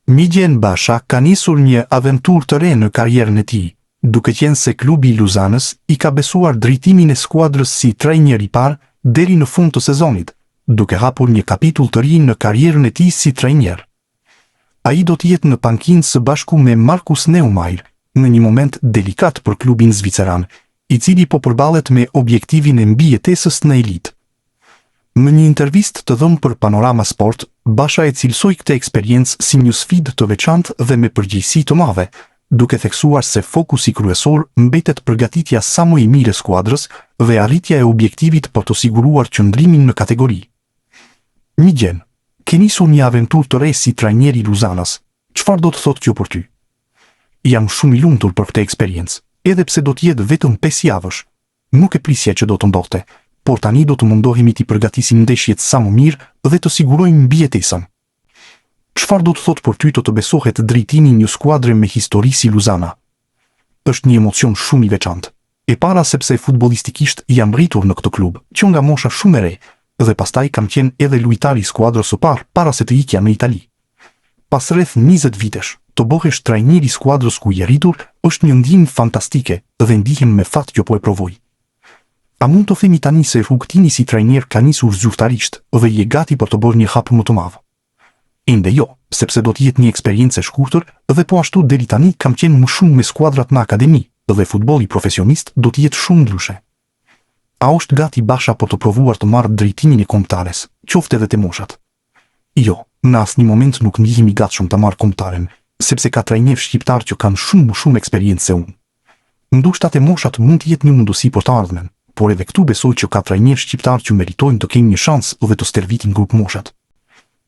Migjen Basha ka nisur një aventurë të re në karrierën e tij, duke qenë se klubi i Luzanës i ka besuar drejtimin e skuadrës si trajner i parë deri në fund të sezonit, duke hapur një kapitull të ri në karrierën e tij si trajner. Ai do të jetë në pankinë së bashku me Markus Neumayr, në një moment delikat për klubin zviceran, i cili po përballet me objektivin e mbijetesës në elitë. Në një intervistë të dhënë për Panorama Sport, Basha e cilësoi këtë eksperiencë si një sfidë të veçantë dhe me përgjegjësi të madhe, duke theksuar se fokusi kryesor mbetet përgatitja sa më e mirë e skuadrës dhe arritja e objektivit për të siguruar qëndrimin në kategori. Migjen, ke nisur një aventurë të re si trajner i Luzanës. Çfarë do të thotë kjo për ty? Jam shumë i lumtur për këtë eksperiencë, edhe pse do të jetë vetëm 5 javësh. Nuk e prisja që do të ndodhte, por tani do të mundohemi t'i përgatisim ndeshjet sa më mirë dhe të sigurojmë mbijetesën. Çfarë do të thotë për ty të besohet drejtimi një skuadre me histori si Luzana? Është një emocion shumë i veçantë. E para sepse futbollistikisht jam rritur në këtë klub, që nga mosha shumë e re, dhe pastaj kam qenë edhe lojtar i skuadrës së parë para se të ikja në Itali. Pas rreth 20 vitesh, të bëhesh trajner i skuadrës ku je rritur është një ndjenjë fantastike dhe ndihem me fat që po e provoj. A mund të themi tani se rrugtimi si trajner ka nisur zyrtarisht dhe je gati për të bërë një hap më të madh? Ende jo, sepse do të jetë një eksperiencë e shkurtër dhe po ashtu deri tani kam qenë më shumë me skuadrat në akademi dhe futbolli profesionist do të jetë shumë ndryshe. A është gati Basha për të provuar të marrë drejtimin e kombëtares, qoftë edhe te moshat? Jo, në asnjë moment nuk ndihem i gatshëm ta marr kombëtaren, sepse ka trajnerë shqiptar që kanë shumë më shumë eksperiencë se unë. Ndoshta te moshat mund të jetë një mundësi për të ardhmen, por edhe këtu besoj që ka trajnerë shqiptar që meritojnë të kenë një shans dhe të stërvitin grup moshat.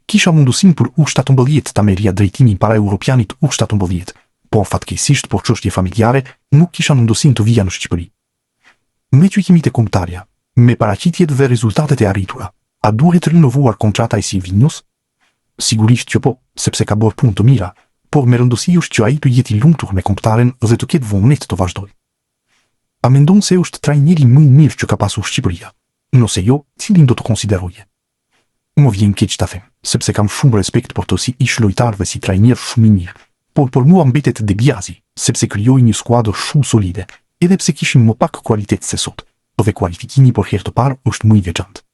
Kisha mundësinë për U17 ta merrja drejtimin para Europianit U17, por fatkeqësisht për çështje familjare nuk kisha mundësinë të vija në Shqipëri. Me që jemi te kombëtarja, me paraqitjet dhe rezultatet e arritura, a duhet rinovuar kontrata i Silvinus? Sigurisht që po, sepse ka bërë punë të mira, por me rëndësi është që ai të jetë i lumtur me kombëtaren dhe të ketë vullnet të vazhdojë. A mendon se është trajneri më i mirë që ka pasur Shqipëria? Nëse jo, cilin do të konsideroje? Më vjen keq ta them, sepse kam shumë respekt për të si ish lojtar dhe si trajner shumë i mirë, por për mua mbetet De Biasi, sepse krijoi një skuadër shumë solide, edhe pse kishim më pak kualitet se sot, dhe kualifikimi për herë të parë është më i veçantë.